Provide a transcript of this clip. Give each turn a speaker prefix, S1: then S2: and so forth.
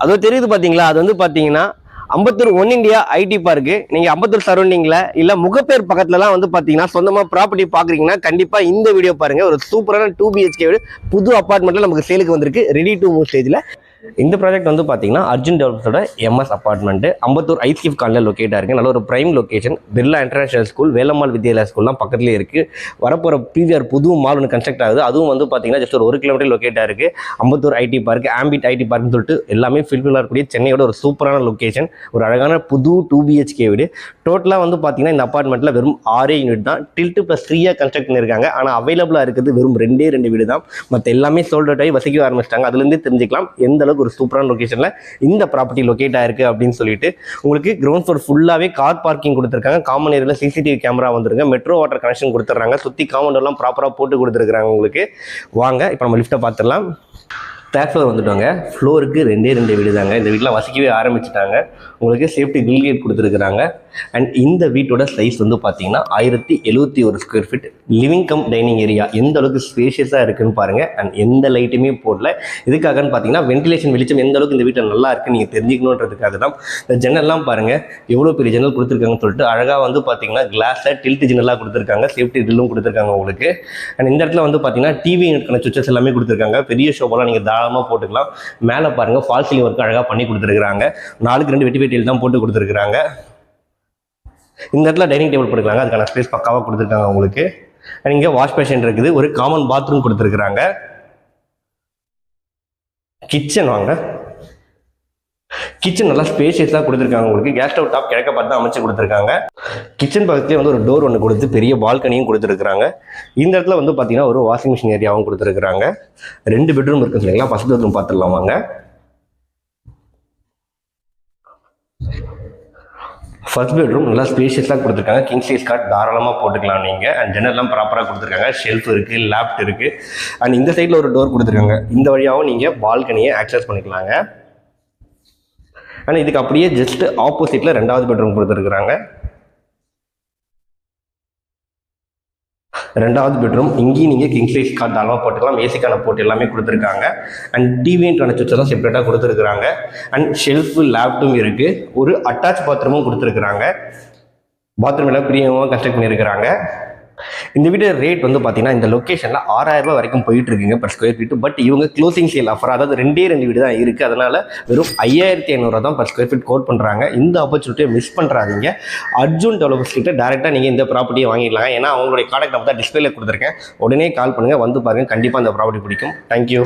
S1: அதோ தெரியுது பாத்தீங்களா, அது வந்து பாத்தீங்கன்னா Ambattur one India ID park. நீங்க அம்பத்தூர் சரௌண்டிங்ல இல்ல முகப்பேர் பக்கத்துல எல்லாம் வந்து பாத்தீங்கன்னா சொந்தமா ப்ராப்பர்ட்டி பாக்குறீங்கன்னா கண்டிப்பா இந்த வீடியோ பாருங்க. ஒரு சூப்பரான 2 BHK புது அபார்ட்மெண்ட்ல நமக்கு சேலுக்கு வந்திருக்கு, ரெடி டு மூவ் ஸ்டேஜ்ல. இந்த ப்ராஜெக்ட் வந்து பார்த்தீங்கன்னா அர்ஜுன் டெவலப்ஸோட எம்எஸ் அப்பார்ட்மெண்ட் அம்பத்தூர் ஐசிஎஃப் காலனியில் லொக்கேட்டாக இருக்குது. நல்ல ஒரு prime location. Birla international school, Velammal Vidyalaya ஸ்கூல்லாம் பக்கத்துலேயே இருக்குது. வரப்போகிற பிவிஆர் புது மால் ஒன்று கன்ஸ்ட்ரக்ட் ஆகுது. அதுவும் வந்து பார்த்தீங்கன்னா ஜஸ்ட் ஒரு கிலோமீட்டர் லொக்கேட்டாக இருக்குது. Ambattur IT park, Ambit IT பார்க்னு சொல்லிட்டு எல்லாமே ஃபில்ஃபில் ஆகக்கூடிய சென்னையோட ஒரு சூப்பரான லொக்கேஷன். ஒரு அழகான புது 2 BHK வீடு. டோட்டலாக வந்து பார்த்தீங்கன்னா இந்த அப்பார்ட்மெண்ட்டில் வெறும் 6 யூனிட் தான். டில்ட் ப்ளஸ் 3 கன்ஸ்ட்ரக்ட் பண்ணியிருக்காங்க. ஆனால் அவைலபிளாக இருக்குது வெறும் 2 வீடு தான். மற்ற எல்லாமே சோல்ட் அவுட் ஆகி வசிக்க ஆரம்பிச்சிட்டாங்க. அதுலேருந்தே தெரிஞ்சுக்கலாம் எந்த அளவுக்கு ஒரு சூப்பரான லொகேஷன்ல இந்த ப்ராப்பர்ட்டி லொகேட் ஆயிருக்கு அப்படின்னு சொல்லிட்டு. உங்களுக்கு கிரவுண்ட் ஃப்ளோர் ஃபுல்லாவே கார் பார்க்கிங் கொடுத்துருக்காங்க. காமன் ஏரியால சிசிடிவி கேமரா வந்துருங்க. மெட்ரோ வாட்டர் கனெக்ஷன் கொடுத்துட்றாங்க. சுற்றி காமௌண்ட் எல்லாம் ப்ராப்பரா போட்டு கொடுத்துருக்காங்க உங்களுக்கு. வாங்க இப்போ நம்ம லிஃப்ட்டை பார்த்துடலாம். தேர்ட் ஃப்ளோர் வந்துட்டோங்க. ஃப்ளோருக்கு 2 வீடு தாங்க. இந்த வீட்டில் வசிக்கவே ஆரம்பிச்சுட்டாங்க. உங்களுக்கு சேஃப்டி கிரில் கேட் கொடுத்துருக்குறாங்க. அண்ட் இந்த வீட்டோட சைஸ் வந்து பார்த்தீங்கன்னா 1071 square feet. Living cum dining area எந்த அளவுக்கு ஸ்பேஷியஸாக இருக்குன்னு பாருங்கள். அண்ட் எந்த லைட்டுமே போடல. இதுக்காகன்னு பார்த்தீங்கன்னா வென்டிலேஷன் வெளிச்சம் எந்த அளவுக்கு இந்த வீட்டில் நல்லா இருக்குன்னு நீங்கள் தெரிஞ்சுக்கணுன்றதுக்காக தான். இந்த ஜன்னல்லாம் பாருங்கள் எவ்வளோ பெரிய ஜன்னல் கொடுத்துருக்காங்கன்னு சொல்லிட்டு. அழகாக வந்து பார்த்தீங்கன்னா கிளாஸில் டில்ட் ஜன்னலாக கொடுத்துருக்காங்க. சேஃப்டி ட்ரில்லும் கொடுத்துருக்காங்க உங்களுக்கு. அண்ட் இந்த இடத்துல வந்து பார்த்தீங்கன்னா டிவி யூனிட்கான சுவிச்சஸ் எல்லாமே கொடுத்துருக்காங்க. பெரிய ஷோபெல்லாம் நீங்கள் தாராளமாக போட்டுக்கலாம். மேலே பாருங்கள் ஃபால் சீலிங் ஒர்க் அழகாக பண்ணி கொடுத்துருக்காங்க. 4க்கு 2 வெட்டி வெட்டியில் தான் போட்டு கொடுத்துருக்காங்க. இந்த இடத்துல டைனிங் டேபிள் போட்டுருக்காங்க. அதுக்கான ஸ்பேஸ் பக்காவாக கொடுத்துருக்காங்க உங்களுக்கு. இங்கே வாஷ் பேஷன் இருக்குது. ஒரு காமன் பாத்ரூம் கொடுத்துருக்காங்க. கிச்சன் வாங்க. கிச்சன் நல்லா ஸ்பேஷியஸாக கொடுத்துருக்காங்க உங்களுக்கு. கேஸ் ஸ்டவ் டாப் கிழக்க பார்த்து அமைச்சு கொடுத்துருக்காங்க. கிச்சன் பக்கத்துலேயே வந்து ஒரு டோர் ஒன்று கொடுத்து பெரிய பால்கனியும் கொடுத்துருக்காங்க. இந்த இடத்துல வந்து பார்த்தீங்கன்னா ஒரு வாஷிங் மிஷின் ஏரியாவும் கொடுத்துருக்காங்க. 2 பெட்ரூம் இருக்குது இல்லைங்களா. ஃபர்ஸ்ட் பெட்ரூம் பார்த்துடலாம் வாங்க. ஃபர்ஸ்ட் பெட்ரூம் நல்லா ஸ்பேஷியஸாக கொடுத்துருக்காங்க. கிங் சைஸ் காட் தாராளமாக போட்டுக்கலாம் நீங்கள். அண்ட் ஜன்னல்லாம் ப்ராப்பராக கொடுத்துருக்காங்க. ஷெல்ஃப் இருக்குது, லேப்ட் இருக்குது. அண்ட் இந்த சைடில் ஒரு டோர் கொடுத்துருக்காங்க. இந்த வழியாகவும் நீங்கள் பால்கனியை ஆக்சஸ் பண்ணிக்கலாங்க. ஆனால் இதுக்கு அப்படியே ஜஸ்ட் ஆப்போசிட்டில் 2வது பெட்ரூம் கொடுத்துருக்குறாங்க. 2வது பெட்ரூம் இங்கேயும் நீங்கள் கிங் சைஸ் காட் தாராளமாக போட்டுக்கலாம். ஏசிக்கான போட்டு எல்லாமே கொடுத்துருக்காங்க. அண்ட் டிவின்றான சுவிட்செல்லாம் செப்பரேட்டாக கொடுத்துருக்குறாங்க. அண்ட் ஷெல்ஃபு லேப்டும் இருக்குது. ஒரு அட்டாச் பாத்ரூமும் கொடுத்துருக்குறாங்க. பாத்ரூம் எல்லாம் ப்ரீமியமாக கன்ஸ்ட்ரக்ட் பண்ணியிருக்கிறாங்க. இந்த வீடு ரேட் வந்து பார்த்தீங்கன்னா இந்த லொக்கேஷனில் 6000 ரூபாய் வரைக்கும் போயிட்டு இருக்குங்க பர் ஸ்கொயர் ஃபீட். பட் இவங்க க்ளோசிங் சேல் ஆஃபர், அதாவது 2 வீடு தான் இருக்குது. அதனால வெறும் 5500 தான் பர் ஸ்கொயர் ஃபீட் கோட் பண்ணுறாங்க. இந்த ஆப்பர்ச்சுனிட்டியை மிஸ் பண்ணுறாதீங்க. அர்ஜுன் டெவலப்பர்ஸ் கிட்ட டேரெக்டாக நீங்கள் இந்த ப்ராப்பர்ட்டியை வாங்கிடலாம். ஏன்னா அவங்களுடைய கான்டாக்ட் நம்பர் தான் டிஸ்பிளேல கொடுத்துருக்கேன். உடனே கால் பண்ணுங்கள், வந்து பாருங்கள். கண்டிப்பாக இந்த ப்ராப்பர்ட்டி பிடிக்கும். தேங்க்யூ.